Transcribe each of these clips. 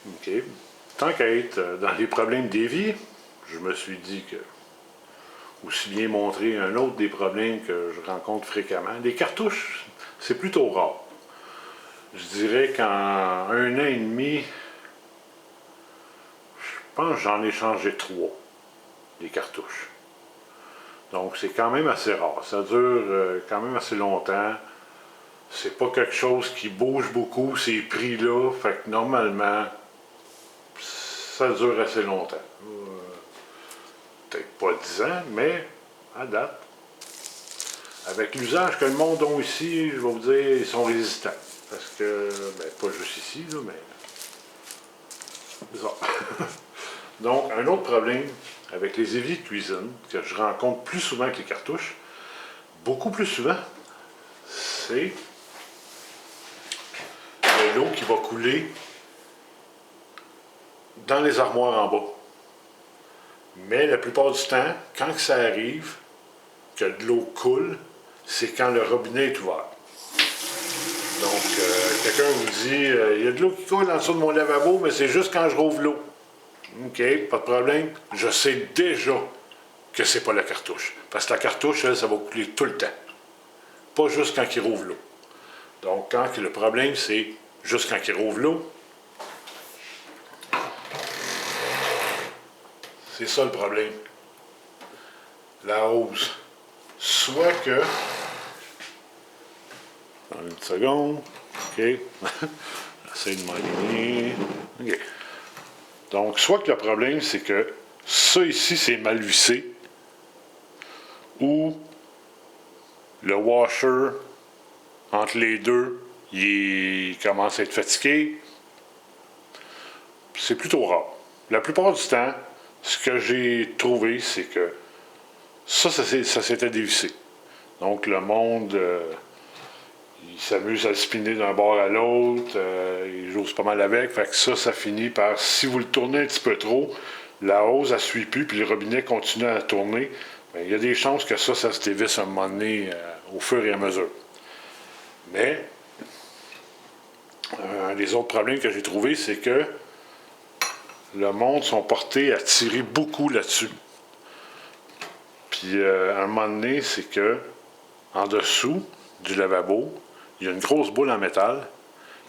OK. Tant qu'à être dans les problèmes d'évier, je me suis dit que aussi bien montrer un autre des problèmes que je rencontre fréquemment. Les cartouches, c'est plutôt rare. Je dirais qu'en un an et demi, je pense que j'en ai changé 3, des cartouches. Donc c'est quand même assez rare. Ça dure quand même assez longtemps. C'est pas quelque chose qui bouge beaucoup, ces prix-là. Fait que normalement, ça dure assez longtemps. Peut-être pas 10 ans, mais à date, avec l'usage que le monde a ici, je vais vous dire, ils sont résistants. Parce que, ben, pas juste ici, là, mais. C'est ça. Donc, un autre problème avec les éviers de cuisine, que je rencontre plus souvent que les cartouches, beaucoup plus souvent, c'est de l'eau qui va couler dans les armoires en bas. Mais la plupart du temps, quand ça arrive, que de l'eau coule, c'est quand le robinet est ouvert. Donc, quelqu'un vous dit, il y a de l'eau qui coule en dessous de mon lavabo, mais c'est juste quand je rouvre l'eau. OK, pas de problème. Je sais déjà que c'est pas la cartouche. Parce que la cartouche, elle, ça va couler tout le temps. Pas juste quand il rouvre l'eau. Donc, quand le problème, c'est juste quand il rouvre l'eau, c'est ça le problème. La hausse. Soit que. Dans une seconde. OK. J'essaie de m'aligner. OK. Donc, soit que le problème, c'est que ça ici, c'est mal vissé. Ou le washer, entre les deux, il commence à être fatigué. C'est plutôt rare. La plupart du temps, ce que j'ai trouvé, c'est que ça s'était dévissé. Donc, le monde, il s'amuse à le spinner d'un bord à l'autre, il joue pas mal avec, fait que ça finit par, si vous le tournez un petit peu trop, la hausse, elle ne suit plus, puis le robinet continue à tourner, bien, il y a des chances que ça se dévisse à un moment donné, au fur et à mesure. Mais, un des autres problèmes que j'ai trouvé, c'est que le monde sont portés à tirer beaucoup là-dessus. Puis, à un moment donné, c'est que, en dessous du lavabo, il y a une grosse boule en métal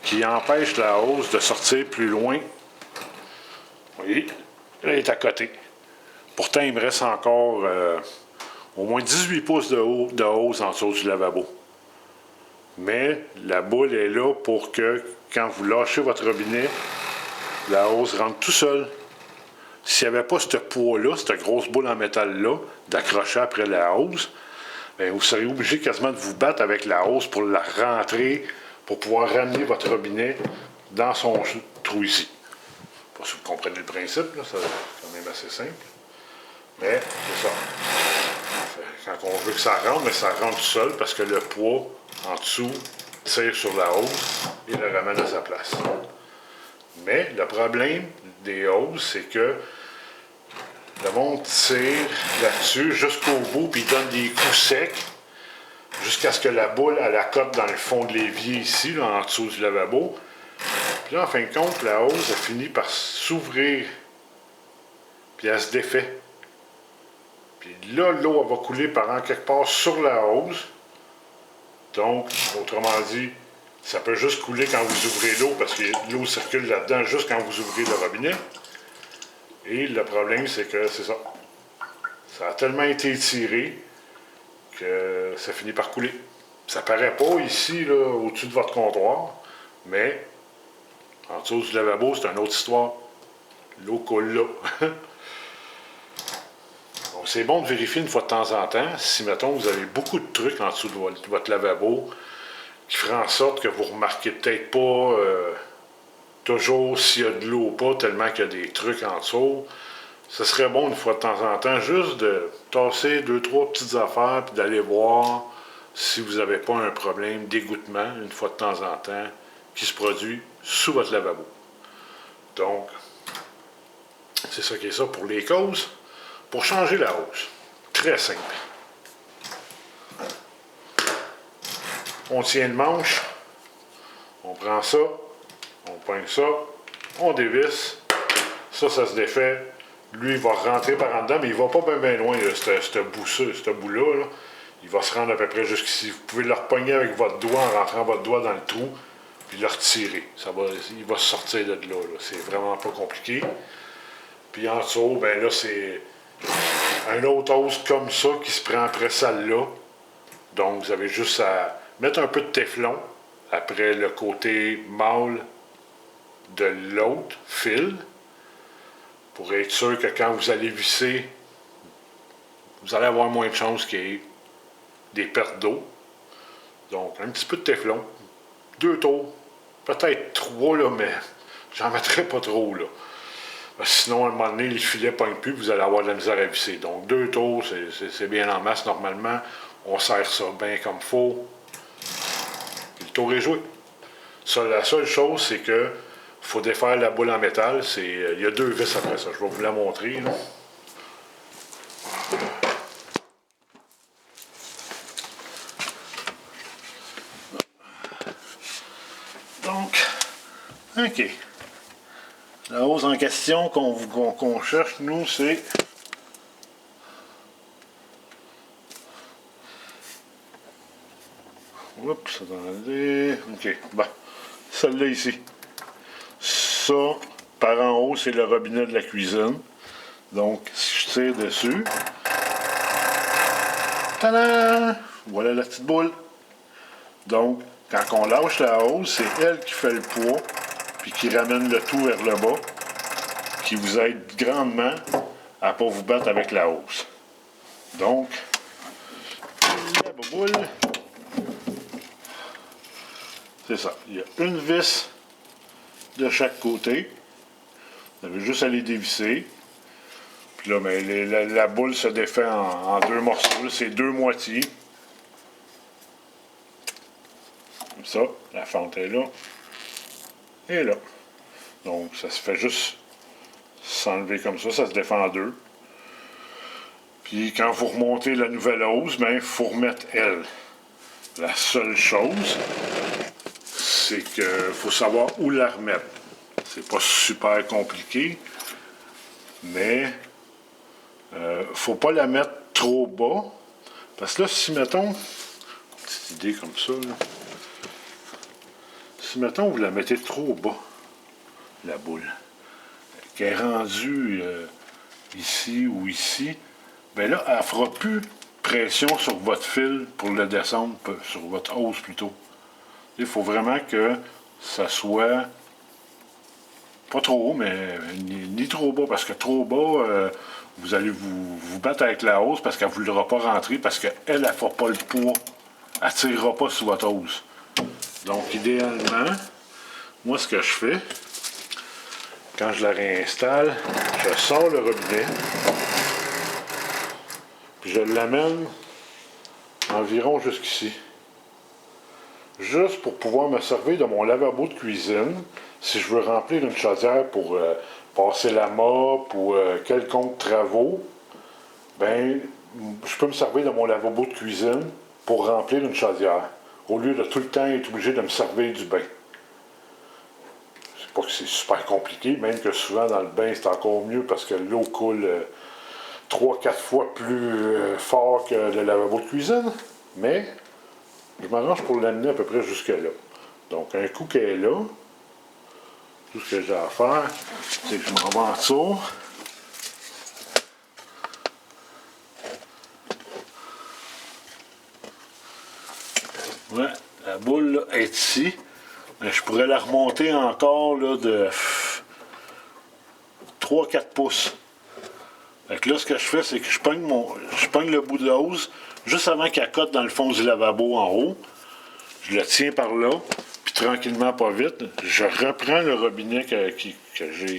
qui empêche la hausse de sortir plus loin. Vous voyez, là, elle est à côté. Pourtant, il me reste encore au moins 18 pouces de hausse en dessous du lavabo. Mais la boule est là pour que, quand vous lâchez votre robinet, la hausse rentre tout seul. S'il n'y avait pas ce poids-là, cette grosse boule en métal-là, d'accrocher après la hausse, bien, vous seriez obligé quasiment de vous battre avec la hausse pour la rentrer, pour pouvoir ramener votre robinet dans son trou ici. Pas si vous comprenez le principe, là, c'est quand même assez simple. Mais c'est ça. Quand on veut que ça rentre, mais ça rentre tout seul parce que le poids en dessous tire sur la hausse et le ramène à sa place. Mais le problème des hausses, c'est que le monde tire là-dessus jusqu'au bout, puis il donne des coups secs jusqu'à ce que la boule elle accote dans le fond de l'évier ici, là, en dessous du lavabo. Puis là, en fin de compte, la hausse a fini par s'ouvrir, puis elle se défait. Puis là, l'eau va couler par en quelque part sur la hausse. Donc, autrement dit, ça peut juste couler quand vous ouvrez l'eau, parce que l'eau circule là-dedans juste quand vous ouvrez le robinet. Et le problème, c'est que c'est ça. Ça a tellement été étiré que ça finit par couler. Ça paraît pas ici, là, au-dessus de votre comptoir, mais en dessous du lavabo, c'est une autre histoire. L'eau coule là. Donc, c'est bon de vérifier une fois de temps en temps si, mettons, vous avez beaucoup de trucs en dessous de votre lavabo qui feraient en sorte que vous remarquez peut-être pas toujours s'il y a de l'eau ou pas, tellement qu'il y a des trucs en dessous. Ce serait bon une fois de temps en temps juste de tasser 2-3 petites affaires puis d'aller voir si vous n'avez pas un problème d'égouttement une fois de temps en temps qui se produit sous votre lavabo. Donc, c'est ça qui est ça pour les causes. Pour changer la hausse, très simple. On tient le manche, on prend ça, on pointe ça, On dévisse. Ça se défait. Lui, il va rentrer par en dedans, mais il va pas bien loin, ce bout-là. Là. Il va se rendre à peu près jusqu'ici. Vous pouvez le repogner avec votre doigt en rentrant votre doigt dans le trou, puis le retirer. Il va sortir de là. C'est vraiment pas compliqué. Puis en dessous, ben là, c'est un autre os comme ça qui se prend après celle-là. Donc, vous avez juste à mettre un peu de téflon après le côté mâle de l'autre fil pour être sûr que quand vous allez visser, vous allez avoir moins de chances qu'il y ait des pertes d'eau. Donc, un petit peu de téflon, 2 tours, peut-être 3, là, mais j'en mettrai pas trop, là. Sinon, à un moment donné, les filets ne pognent plus, vous allez avoir de la misère à visser. Donc, 2 tours, c'est bien en masse normalement. On serre ça bien comme il faut. Et le tour est joué. Ça, la seule chose, c'est que faut défaire la boule en métal. Il y a 2 vis après ça. Je vais vous la montrer. Là. Donc, OK. La hausse en question qu'on cherche, nous, c'est... Oups, attendez... OK, bon. Celle-là ici. Ça, par en haut, c'est le robinet de la cuisine. Donc, si je tire dessus... Tadam! Voilà la petite boule. Donc, quand on lâche la hausse, c'est elle qui fait le poids, puis qui ramène le tout vers le bas, qui vous aide grandement à ne pas vous battre avec la hausse. Donc, la boule, c'est ça. Il y a une vis de chaque côté. Vous avez juste à les dévisser. Puis là, ben, la boule se défait en 2 morceaux. C'est 2 moitiés. Comme ça, la fente est là. Et là. Donc, ça se fait juste s'enlever comme ça. Ça se défend en 2. Puis quand vous remontez la nouvelle hausse, ben, il faut remettre elle. La seule chose, c'est qu'il faut savoir où la remettre. C'est pas super compliqué, mais faut pas la mettre trop bas. Parce que là, si mettons, une petite idée comme ça, là, si mettons vous la mettez trop bas, la boule, qu'elle est rendue ici ou ici, ben là, elle ne fera plus pression sur votre fil pour le descendre, sur votre hausse plutôt. Il faut vraiment que ça soit pas trop haut, mais ni trop bas, parce que trop bas, vous allez vous battre avec la hausse parce qu'elle ne voudra pas rentrer, parce qu'elle ne fera pas le poids. Elle ne tirera pas sur votre hausse. Donc, idéalement, moi, ce que je fais, quand je la réinstalle, je sors le robinet, puis je l'amène environ jusqu'ici. Juste pour pouvoir me servir de mon lavabo de cuisine, si je veux remplir une chaudière pour passer la mop ou quelconque travaux, ben, je peux me servir de mon lavabo de cuisine pour remplir une chaudière, au lieu de tout le temps être obligé de me servir du bain. C'est pas que c'est super compliqué, même que souvent dans le bain, c'est encore mieux parce que l'eau coule 3-4 fois plus fort que le lavabo de cuisine, mais je m'arrange pour l'amener à peu près jusque-là. Donc, un coup qu'elle est là, tout ce que j'ai à faire, c'est que je m'en vais en dessous. Ouais, la boule là, est ici. Mais je pourrais la remonter encore là, de 3-4 pouces. Donc là, ce que je fais, c'est que je pogne le bout de hausse juste avant qu'elle cote dans le fond du lavabo en haut. Je le tiens par là, puis tranquillement, pas vite, je reprends le robinet que j'ai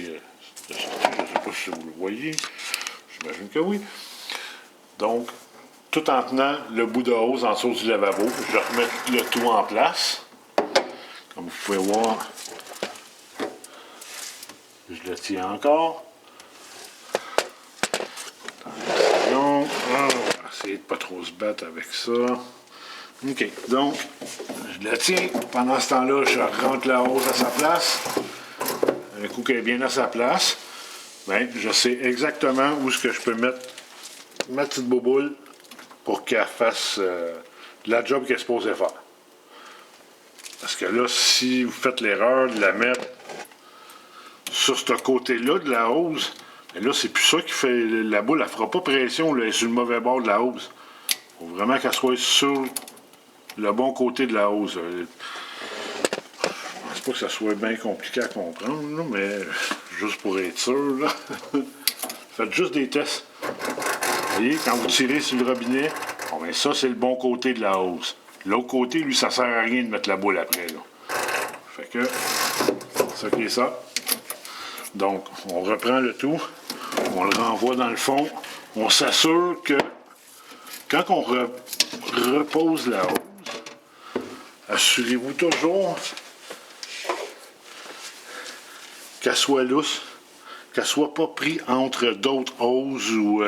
de sortie. Je ne sais pas si vous le voyez. J'imagine que oui. Donc, tout en tenant le bout de hausse en dessous du lavabo, je remets le tout en place. Comme vous pouvez voir, je le tiens encore. On va essayer de ne pas trop se battre avec ça. OK, donc, je la tiens. Pendant ce temps-là, je rentre la hausse à sa place. un coup qu'elle est bien à sa place, ben, je sais exactement où est-ce que je peux mettre ma petite bouboule pour qu'elle fasse la job qu'elle est supposée faire. Parce que là, si vous faites l'erreur de la mettre sur ce côté-là de la hose, ben là, c'est plus ça qui fait. La boule, elle ne fera pas pression là, sur le mauvais bord de la hose. Il faut vraiment qu'elle soit sur le bon côté de la hose. Je pense pas que ça soit bien compliqué à comprendre, là, mais juste pour être sûr, là. Faites juste des tests. Vous voyez, quand vous tirez sur le robinet, bon, ben ça, c'est le bon côté de la hose. L'autre côté, lui, ça sert à rien de mettre la boule après, là. Fait que, ça qui est ça. Donc, on reprend le tout, on le renvoie dans le fond. On s'assure que, quand on repose la hose, assurez-vous toujours qu'elle soit lousse, qu'elle soit pas prise entre d'autres hoses ou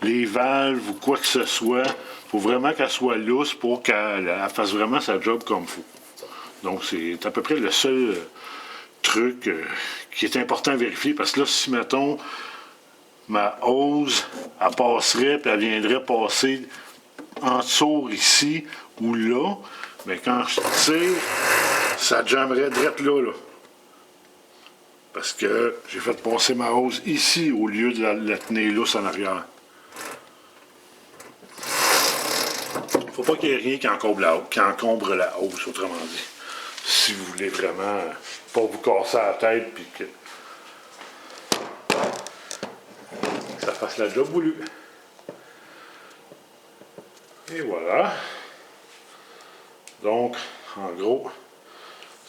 les valves ou quoi que ce soit. Il faut vraiment qu'elle soit lousse pour qu'elle fasse vraiment sa job comme il faut. Donc, c'est à peu près le seul truc qui est important à vérifier. Parce que là, si, mettons, ma hose, elle passerait puis elle viendrait passer en dessous ici ou là, mais quand je tire, ça jammerait direct là. Parce que j'ai fait passer ma hose ici au lieu de la tenir lousse en arrière. Faut pas qu'il y ait rien qui encombre la hausse, autrement dit. Si vous voulez vraiment pas vous casser la tête puis que ça fasse la job voulue. Et voilà. Donc, en gros,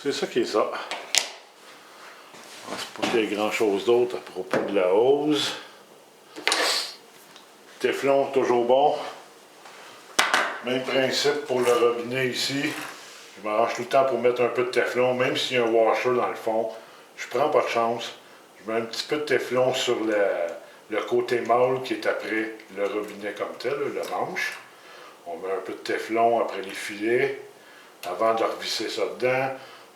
c'est ça qui est ça. Je pense pas qu'il y ait grand chose d'autre à propos de la hose. Téflon, toujours bon. Même principe pour le robinet ici. Je m'arrange tout le temps pour mettre un peu de téflon, même s'il y a un washer dans le fond. Je prends pas de chance. Je mets un petit peu de téflon sur le côté mâle qui est après le robinet comme tel, le manche. On met un peu de téflon après les filets. Avant de revisser ça dedans,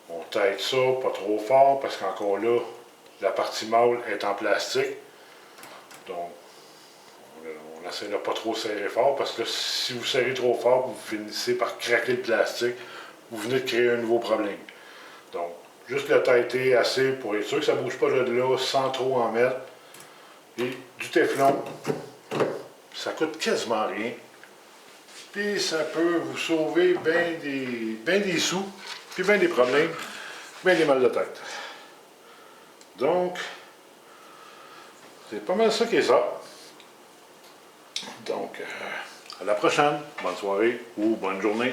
on tête ça, pas trop fort, parce qu'encore là, la partie mâle est en plastique. Donc, on essaie de pas trop serrer fort, parce que si vous serrez trop fort, vous finissez par craquer le plastique, vous venez de créer un nouveau problème. Donc, juste le têter assez pour être sûr que ça ne bouge pas de là, sans trop en mettre. Et du téflon, ça coûte quasiment rien. Puis ça peut vous sauver bien des sous, puis bien des problèmes, bien des mal de tête. Donc, c'est pas mal ça qui est ça. Donc, à la prochaine. Bonne soirée ou bonne journée.